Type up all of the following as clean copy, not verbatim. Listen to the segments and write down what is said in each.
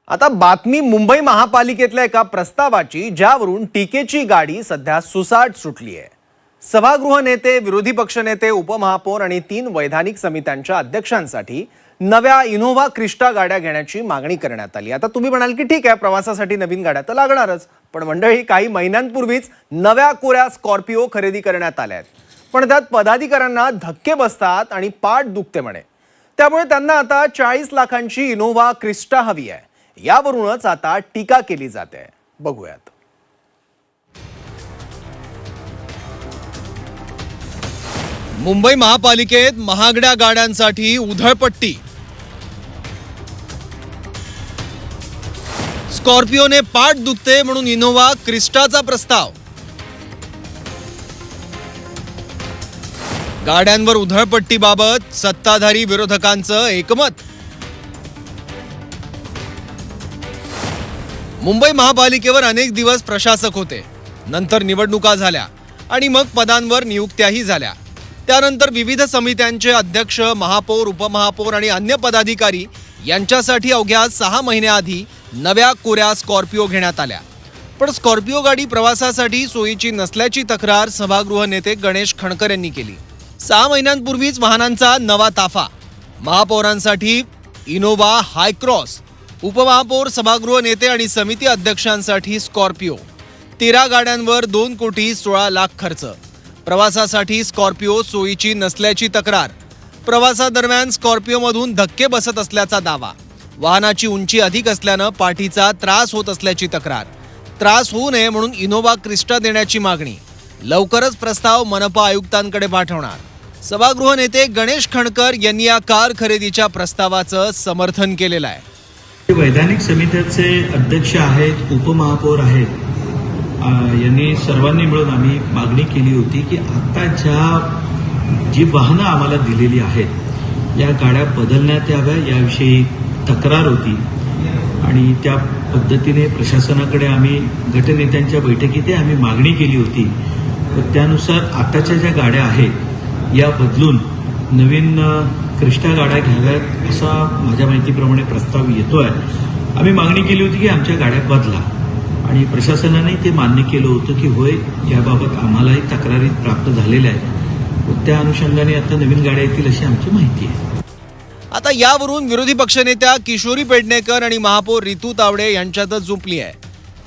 आता बातमी मुंबई महापालिकेतल्या एका प्रस्तावाची, ज्यावरून टीकेची गाडी सध्या सुसाट सुटली आहे। सभागृह नेते, विरोधी पक्षनेते, उपमहापौर आणि 3 वैधानिक समित्यांच्या अध्यक्षांसाठी नव्या इनोव्हा क्रिस्टा गाड्या घेण्याची मागणी करण्यात आली। आता तुम्ही म्हणाल की ठीक आहे, प्रवासासाठी नवीन गाड्या तर लागणारच, पण मंडळी काही महिन्यांपूर्वीच नव्या कोऱ्या स्कॉर्पिओ खरेदी करण्यात आल्या आहेत, पण त्यात पदाधिकाऱ्यांना धक्के बसतात आणि पाठ दुखते म्हणे। त्यामुळे त्यांना आता 40 लाखांची इनोव्हा क्रिस्टा हवी आहे। यावरूनच आता टीका केली जाते। बघूयात। मुंबई महापालिकेत महागड्या गाड्यांसाठी उधळपट्टी। स्कॉर्पिओने पाठ दुखते म्हणून इनोव्हा क्रिस्टाचा प्रस्ताव। गाड्यांवर उधळपट्टीबाबत सत्ताधारी विरोधकांचं एकमत। मुंबई महापालिकेवर अनेक दिवस प्रशासक होते, नंतर निवडणुका झाल्या आणि मग पदांवर नियुक्त्याही झाल्या। त्यानंतर विविध समित्यांचे अध्यक्ष, महापौर, उपमहापौर आणि अन्य पदाधिकारी यांच्यासाठी अवघ्या 6 महिन्याआधी नव्या कोऱ्या स्कॉर्पिओ घेण्यात आल्या। पण स्कॉर्पिओ गाडी प्रवासासाठी सोयीची नसल्याची तक्रार सभागृह नेते गणेश खणकर यांनी केली। 6 महिन्यांपूर्वीच वाहनांचा नवा ताफा। महापौरांसाठी इनोव्हा हायक्रॉस, उपमहापौर, सभागृह नेते आणि समिती अध्यक्षांसाठी स्कॉर्पिओ। 13 गाड्यांवर 2,16 लाख खर्च। प्रवासासाठी स्कॉर्पिओ सोयीची नसल्याची तक्रार। प्रवासादरम्यान स्कॉर्पिओमधून धक्के बसत असल्याचा दावा। वाहनाची उंची अधिक असल्यानं पाठीचा त्रास होत असल्याची तक्रार। त्रास होऊ नये म्हणून इनोव्हा क्रिस्टा देण्याची मागणी। लवकरच प्रस्ताव मनपा आयुक्तांकडे पाठवणार। सभागृह नेते गणेश खणकर यांनी या कार खरेदीच्या प्रस्तावाचं समर्थन केलेलं आहे। वैधानिक समित्याचे अध्यक्ष आहेत, उपमहापौर आहेत, यांनी सर्वांनी मिळून आम्ही मागणी केली होती की आता जी वाहनं आम्हाला दिलेली आहेत या गाड्या बदलण्यात याव्या, याविषयी तक्रार होती आणि त्या पद्धतीने प्रशासनाकडे आम्ही गटनेत्यांच्या बैठकीत आम्ही मागणी केली होती। त्यानुसार आताच्या ज्या गाड्या आहेत या बदलून नवीन क्रिस्टा गाड्या घ्याव्यात असा माझ्या माहितीप्रमाणे प्रस्ताव येतोय। आम्ही मागणी केली होती की आमच्या गाड्या बदला आणि प्रशासनाने ते मान्य केलं होतं की होय, याबाबत आम्हालाही तक्रारी प्राप्त झालेल्या आहेत। त्या अनुषंगाने आता नवीन गाड्या येतील अशी आमची माहिती आहे। आता यावरून विरोधी पक्षनेत्या किशोरी पेडणेकर आणि महापौर रितू तावडे यांच्यातच जुंपली आहे।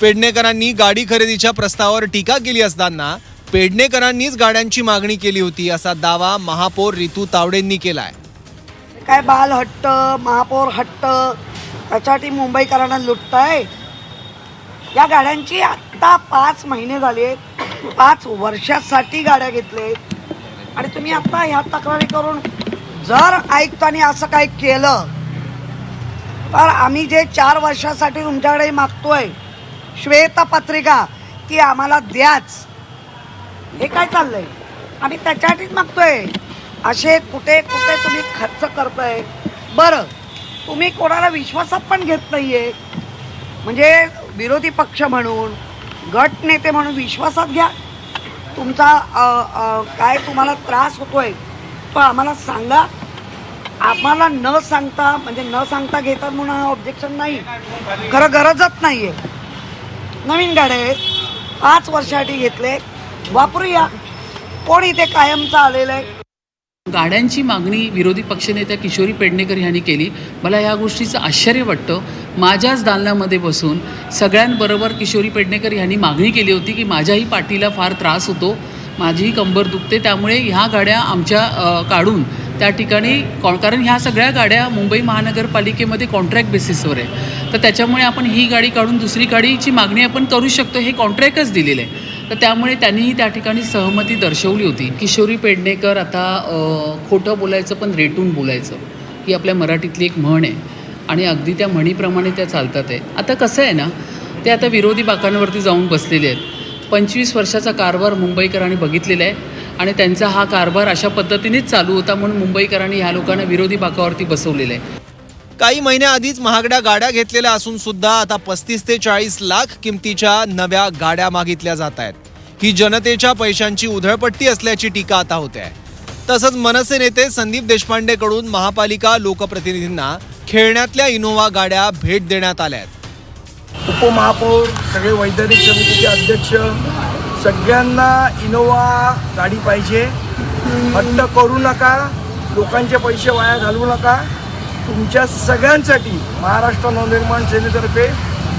पेडणेकरांनी गाडी खरेदीच्या प्रस्तावावर टीका केली असताना पेडणेकरांनीच गाड्यांची मागणी केली होती असा दावा महापौर रितू तावडेंनी केलाय। काय बाल हट्ट, महापौर हट्ट, त्यासाठी मुंबईकरांना लुटताय। या गाड्यांची आत्ता 5 महिने झाले, 5 वर्षासाठी गाड्या घेतले आणि तुम्ही आता ह्या तक्रारी करून जर आयुक्तांनी असं काही केलं तर आम्ही जे 4 वर्षासाठी तुमच्याकडे मागतोय श्वेतपत्रिका ती आम्हाला द्याच। हे काय चाललंय? आम्ही त्याच्यासाठीच मागतोय। असे कुठे कुठे तुम्ही खर्च करताय। बरं, तुम्ही कोणाला विश्वासात पण घेत नाहीये, म्हणजे विरोधी पक्ष म्हणून, गट नेते म्हणून विश्वासात घ्या। तुमचा काय तुम्हाला त्रास होतोय तो आम्हाला सांगा। आम्हाला न सांगता, म्हणजे न सांगता घेतात म्हणून हा ऑब्जेक्शन नाही, खरं गरजच नाहीये। नवीन गाड्या आहेत, 5 वर्षासाठी घेतले, वापरूया। कोण इथे कायमचं आलेलं आहे? गाड्यांची मागणी विरोधी पक्षनेत्या किशोरी पेडणेकर यांनी केली। मला या गोष्टीचं आश्चर्य वाटतं। माझ्याच दालनामध्ये बसून सगळ्यांबरोबर किशोरी पेडणेकर यांनी मागणी केली होती की माझ्याही पाठीला फार त्रास होतो, माझीही कंबर दुखते, त्यामुळे ह्या गाड्या आमच्या काढून त्या ठिकाणी, कारण ह्या सगळ्या गाड्या मुंबई महानगरपालिकेमध्ये कॉन्ट्रॅक्ट बेसिसवर आहे, तर त्याच्यामुळे आपण ही गाडी काढून दुसरी गाडीची मागणी आपण करू शकतो, हे कॉन्ट्रॅक्टच दिलेलं आहे। तर त्यामुळे त्यांनीही त्या ठिकाणी सहमती दर्शवली होती। किशोरी पेडणेकर आता खोटं बोलायचं पण रेटून बोलायचं ही आपल्या मराठीतली एक म्हण आहे आणि अगदी त्या म्हणीप्रमाणे त्या चालतात आहे। आता कसं आहे ना, ते आता विरोधी बाकांवरती जाऊन बसलेले आहेत। 25 वर्षाचा कारभार मुंबईकरांनी बघितलेला आहे आणि त्यांचा हा कारभार अशा पद्धतीनेच चालू होता, म्हणून मुंबईकरांनी ह्या लोकांना विरोधी बाकावरती बसवलेलं आहे। काही महिन्याआधीच महागड्या गाड्या घेतलेल्या असून सुद्धा आता 35 ते 40 लाख किमतीच्या नव्या गाड्या मागितल्या जात आहेत। ही जनतेच्या पैशांची उधळपट्टी असल्याची टीका आता होते आहे। तसंच मनसे नेते संदीप देशपांडेकडून महापालिका लोकप्रतिनिधींना खेळण्यातल्या इनोव्हा गाड्या भेट देण्यात आल्या आहेत. उपमहापौर, सगळे वैधानिक समितीचे अध्यक्ष, सगळ्यांना इनोव्हा गाडी पाहिजे. हट्ट करू नका, लोकांचे पैसे वाया घालवू नका. तुमच्या सगळ्यांसाठी महाराष्ट्र नवनिर्माण सेनेतर्फे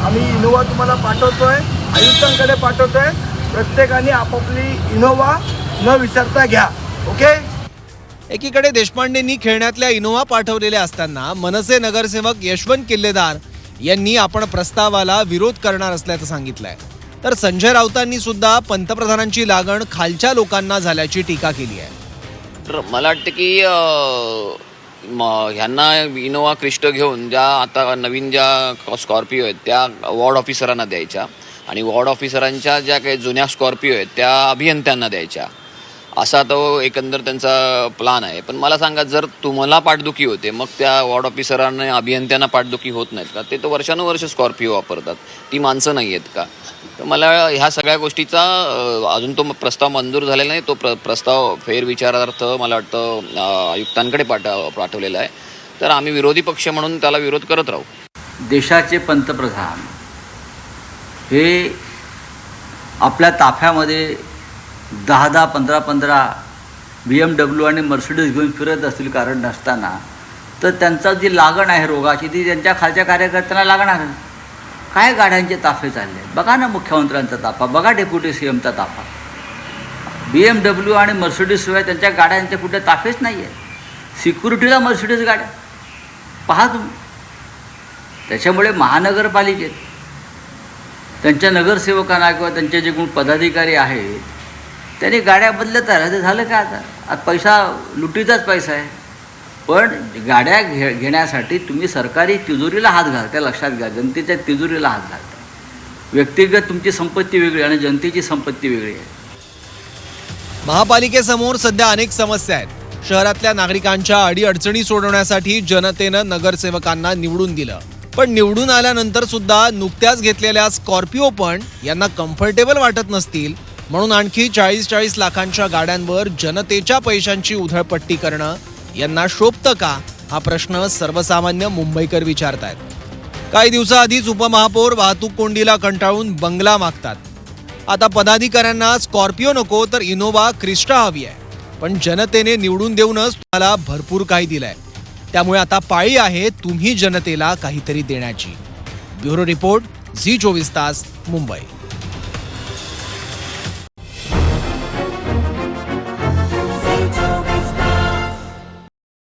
आम्ही इनोव्हा तुम्हाला पाठवतोय, आयुक्तांकडे पाठवतोय. प्रत्येकाने आपापली इनोव्हा न विसरता घ्या. ओके. एकीकडे देशपांडेंनी खेळण्यातल्या इनोव्हा पाठवलेल्या असताना मनसे नगरसेवक यशवंत किल्लेदार यांनी आपण प्रस्तावाला विरोध करणार असल्याचं सांगितलंय. तर संजय राऊतांनी सुद्धा पंतप्रधानांची लागण खालच्या लोकांना झाल्याची टीका केली आहे. तर मला वाटतं की ह्यांना इनोव्हा क्रिस्टा घेऊन ज्या आता नवीन ज्या स्कॉर्पिओ आहेत त्या वॉर्ड ऑफिसरांना द्यायच्या आणि वॉर्ड ऑफिसरांच्या ज्या काही जुन्या स्कॉर्पिओ आहेत त्या अभियंत्यांना द्यायच्या, असा तो एकंदर त्यांचा प्लान आहे. पण मला सांगा, जर तुम्हाला पाठदुखी होते मग त्या वॉर्ड ऑफिसरांना अभियंत्यांना पाठदुखी होत नाहीत का? ते तर वर्षानुवर्ष स्कॉर्पिओ वापरतात, ती माणसं नाही आहेत का? तर मला ह्या सगळ्या गोष्टीचा अजून तो प्रस्ताव मंजूर झालेला नाही. तो प्रस्ताव फेरविचारार्थ मला वाटतं आयुक्तांकडे पाठवलेला आहे. तर आम्ही विरोधी पक्ष म्हणून त्याला विरोध करत राहू. देशाचे पंतप्रधान हे आपल्या ताफ्यामध्ये 10 15 BMW आणि मर्सिडीज घेऊन फिरत असतील कारण नसताना, तर त्यांचा जी लागण आहे रोगाची ती त्यांच्या खालच्या कार्यकर्त्यांना लागणार. काय गाड्यांचे ताफे चालले बघा ना, मुख्यमंत्र्यांचा ताफा बघा, डेप्युटी CMचा ताफा. BMW आणि मर्सिडीजशिवाय त्यांच्या गाड्यांचे कुठे ताफेच नाही आहेत. सिक्युरिटीला मर्सिडीज गाड्या पहा तुम्ही. त्याच्यामुळे महानगरपालिकेत त्यांच्या नगरसेवकांना किंवा त्यांचे जे कोण पदाधिकारी आहेत त्यांनी गाड्या बदलत राहिले. झालं का आता पैसा लुटीचाच पैसा आहे. पण गाड्या घेण्यासाठी तुम्ही सरकारी तिजोरीला हात घालता, लक्षात घ्या. जनतेच्या तिजोरीला हात घालता. व्यक्तिगत तुमची संपत्ती वेगळी आणि जनतेची संपत्ती वेगळी आहे. महापालिकेसमोर सध्या अनेक समस्या आहेत. शहरातल्या नागरिकांच्या अडीअडचणी सोडवण्यासाठी जनतेनं नगरसेवकांना निवडून दिलं, पण निवडून आल्यानंतर सुद्धा नुकत्याच घेतलेल्या स्कॉर्पिओ पण यांना कम्फर्टेबल वाटत नसतील म्हणून आणखी 40 लाखांच्या गाड्यांवर जनतेच्या पैशांची उधळपट्टी करणं यांना शोभतं का, हा प्रश्न सर्वसामान्य मुंबईकर विचारतायत. काही दिवसाआधीच उपमहापौर वाहतूक कोंडीला कंटाळून बंगला मागतात. आता पदाधिकाऱ्यांना स्कॉर्पिओ नको तर इनोव्हा क्रिस्टा हवी आहे. पण जनतेने निवडून देऊनच तुम्हाला भरपूर काही दिलंय. त्यामुळे आता पाळी आहे तुम्ही जनतेला काहीतरी देण्याची. ब्युरो रिपोर्ट, झी 24 तास, मुंबई.